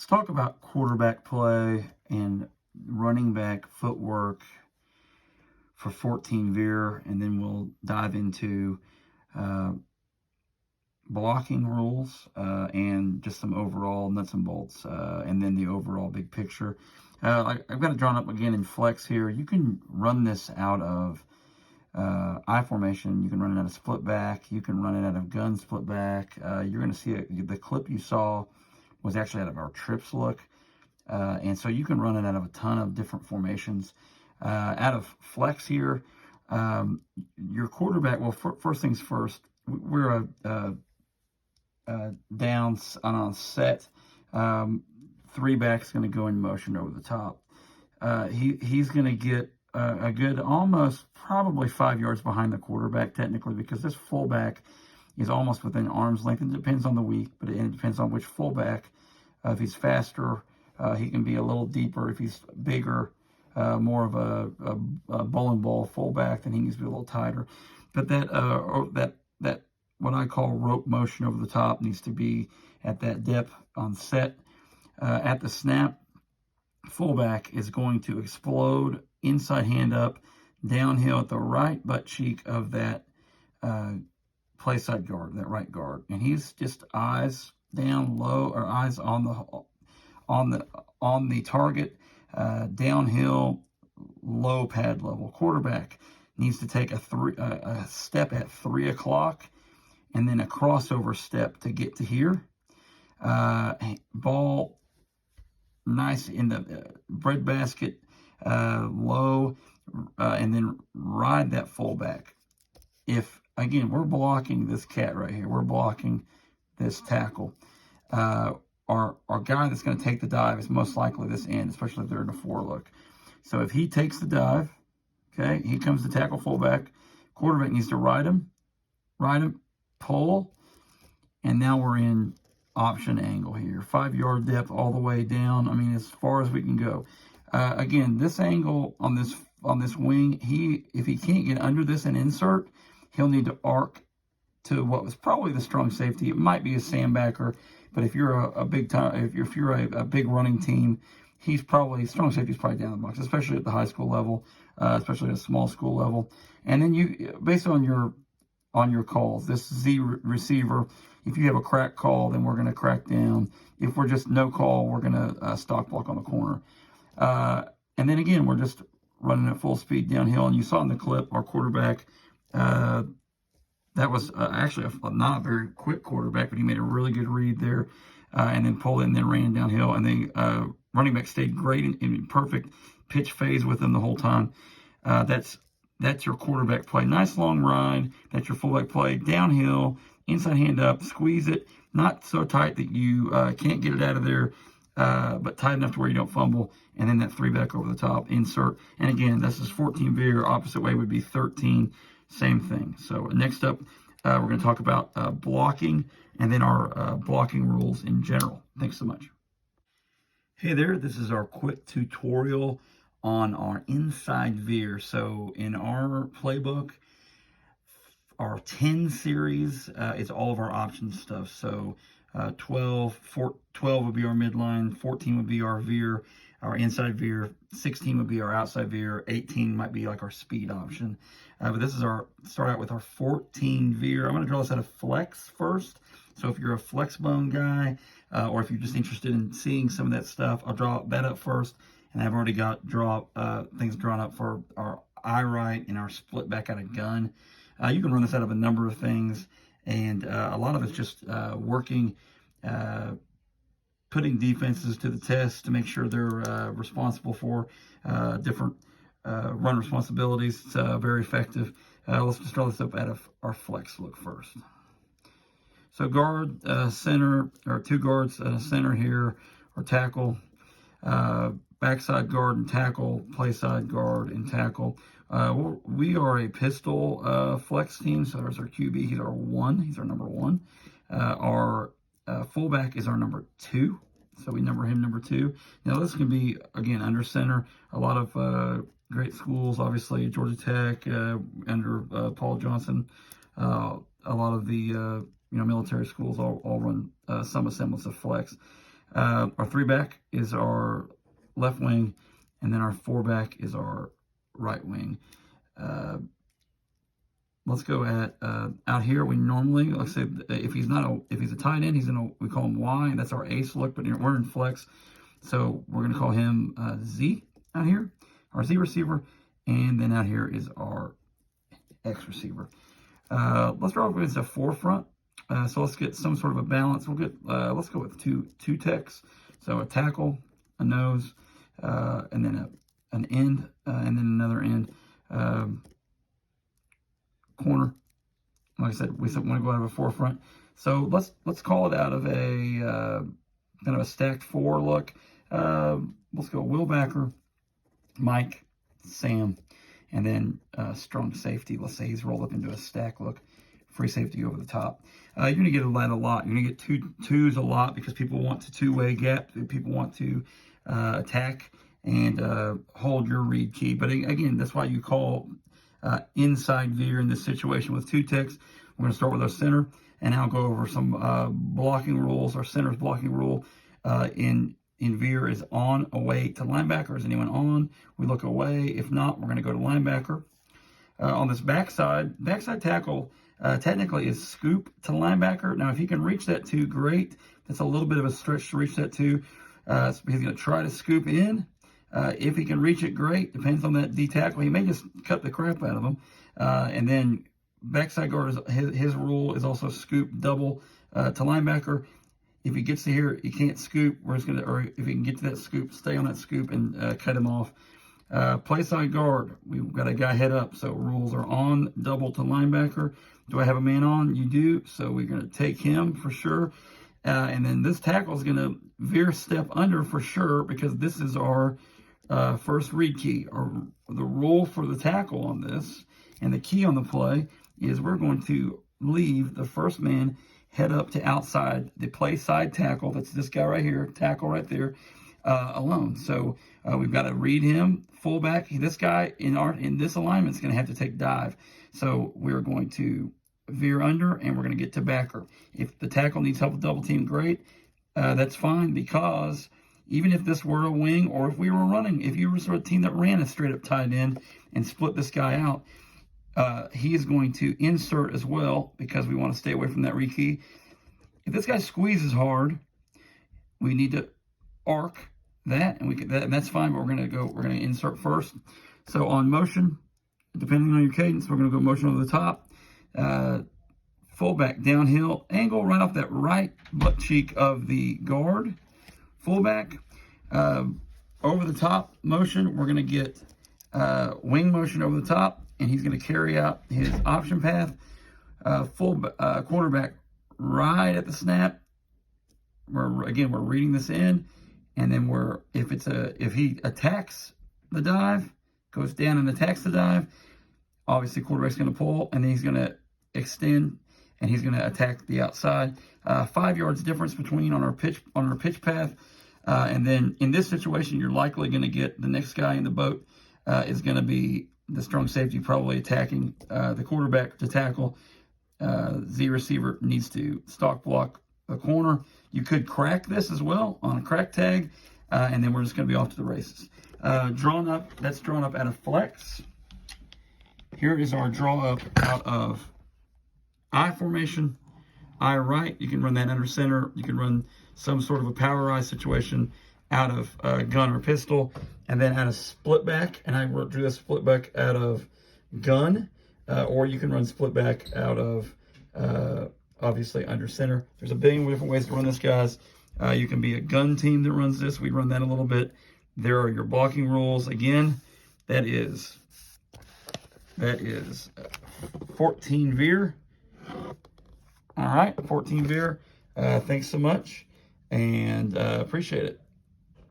Let's talk about quarterback play and running back footwork for 14 Veer, and then we'll dive into uh, blocking rules and just some overall nuts and bolts, and then the overall big picture. I've got it drawn up again in flex here. You can run this out of I formation. You can run it out of split back. You can run it out of gun split back. You're going to see the clip you saw was actually out of our trips look. And so you can run it out of a ton of different formations. Out of flex here, your quarterback, well, first things first, we're down on a set. Three back's going to go in motion over the top. He's going to get a good almost probably 5 yards behind the quarterback technically, because this fullback is almost within arm's length. It depends on the week, but it depends on which fullback. If he's faster, he can be a little deeper. If he's bigger, more of a bowling ball fullback, then he needs to be a little tighter. But that what I call rope motion over the top needs to be at that depth on set. At the snap, fullback is going to explode inside hand up, downhill at the right butt cheek of that play side guard, that right guard, and he's just eyes down low, or eyes on the target, downhill, low pad level. Quarterback needs to take a step at 3 o'clock, and then a crossover step to get to here. Ball nice in the breadbasket, low, and then ride that fullback. If, again, we're blocking this cat right here, we're blocking this tackle, our guy that's going to take the dive is most likely this end, especially if they're in a 4 look. So if he takes the dive, okay, he comes to tackle fullback. Quarterback needs to ride him, pull, and now we're in option angle here. 5-yard depth all the way down. I mean, as far as we can go. Again, this angle on this wing, if he can't get under this and insert, he'll need to arc to what was probably the strong safety. It might be a sandbacker, but if you're a big time, if you're a big running team, strong safety is probably down the box, especially at the high school level, especially at a small school level. And then you, based on your calls, this Z receiver, if you have a crack call, then we're going to crack down. If we're just no call, we're going to stock block on the corner. And then again, we're just running at full speed downhill. And you saw in the clip, our quarterback, that was actually not a very quick quarterback, but he made a really good read there, and then pulled it and then ran downhill. And the running back stayed great in perfect pitch phase with him the whole time. That's your quarterback play. Nice long ride. That's your fullback play. Downhill, inside hand up, squeeze it. Not so tight that you can't get it out of there, but tight enough to where you don't fumble. And then that 3 back over the top, insert. And again, this is 14 Veer. Opposite way would be 13. Same thing. So next up, we're going to talk about blocking, and then our blocking rules in general. Thanks so much. Hey there, this is our quick tutorial on our Inside Veer. So in our playbook, our 10 series is all of our option stuff. So 12 would be our midline, 14 would be our veer, our inside veer, 16 would be our outside veer, 18 might be like our speed option. But this is start out with our 14 veer. I'm going to draw this out of flex first. So if you're a flex bone guy, or if you're just interested in seeing some of that stuff, I'll draw that up first. And I've already got things drawn up for our eye right and our split back out of gun. You can run this out of a number of things, and a lot of it's just working, putting defenses to the test to make sure they're responsible for different run responsibilities. It's very effective. Let's just draw this up out of our flex look first. So guard, center, or 2 guards, center here, or tackle, backside guard and tackle, play side guard and tackle. We are a pistol flex team, so there's our QB. He's our 1. He's our number 1. Our fullback is our number 2, so we number him number 2. Now this can be, again, under center. A lot of great schools, obviously Georgia Tech under Paul Johnson. A lot of the military schools all run some semblance of flex. Our 3-back is our left wing, and then our 4-back is our right wing. Let's go at out here. We normally, let's say, if he's a tight end, we call him Y, and that's our ace look. But we're in flex, so we're going to call him Z out here, our Z receiver, and then out here is our X receiver. Let's draw up against a forefront. So let's get some sort of a balance. We'll get let's go with two techs. So a tackle, a nose, and then an end, and then another end. Corner. Like I said, we want to go out of a forefront. So let's call it out of a kind of a stacked 4 look. Let's go Will Backer, Mike, Sam, and then strong safety. Let's say he's rolled up into a stack look. Free safety over the top. You're going to get that a lot. You're going to get twos a lot because people want to two-way gap. People want to attack and hold your read key. But again, that's why you call inside veer in this situation with 2 techs. We're going to start with our center, and I'll go over some blocking rules. Our center's blocking rule in veer is on, away to linebacker. Is anyone on? We look away. If not, we're going to go to linebacker. On this backside tackle, technically is scoop to linebacker. Now, if he can reach that 2, great. That's a little bit of a stretch to reach that 2. So he's going to try to scoop in. If he can reach it, great. Depends on that D tackle. He may just cut the crap out of him. And then backside guard, his rule is also scoop double to linebacker. If he gets to here, he can't scoop. We're just going to, or if he can get to that scoop, stay on that scoop and cut him off. Play side guard, we've got a guy head up, so rules are on, double to linebacker. Do I have a man on? You do, so we're going to take him for sure. And then this tackle is going to veer step under for sure because this is our first read key. The rule for the tackle on this and the key on the play is we're going to leave the first man head up to outside the play side tackle. That's this guy right here, tackle right there, alone. So we've got to read him fullback. This guy in this alignment is going to have to take dive. So we're going to veer under and we're going to get to backer. If the tackle needs help with double team, great. That's fine because even if this were a wing or if we were running, if you were sort of a team that ran a straight up tight end and split this guy out, he is going to insert as well because we want to stay away from that rekey. If this guy squeezes hard, we need to arc that, and that's fine. But we're going to insert first. So on motion, depending on your cadence, we're going to go motion over the top, fullback downhill angle right off that right butt cheek of the guard. Fullback over the top motion. We're going to get wing motion over the top, and he's going to carry out his option path. Quarterback right at the snap. We're reading this in, and then if he attacks the dive, goes down and attacks the dive, obviously quarterback's going to pull, and then he's going to extend, and he's going to attack the outside. 5 yards difference between on our pitch path, and then in this situation, you're likely going to get the next guy in the boat is going to be the strong safety, probably attacking the quarterback to tackle. Z receiver needs to stock block the corner. You could crack this as well on a crack tag, and then we're just going to be off to the races. That's drawn up out of flex. Here is our draw up out of I formation, I right. You can run that under center. You can run some sort of a powerized situation out of gun or pistol, and then out of split back. And I drew this split back out of gun, or you can run split back out of obviously under center. There's a billion different ways to run this, guys. You can be a gun team that runs this. We run that a little bit. There are your blocking rules. Again, that is 14 veer. All right, 14 veer. Thanks so much, and appreciate it.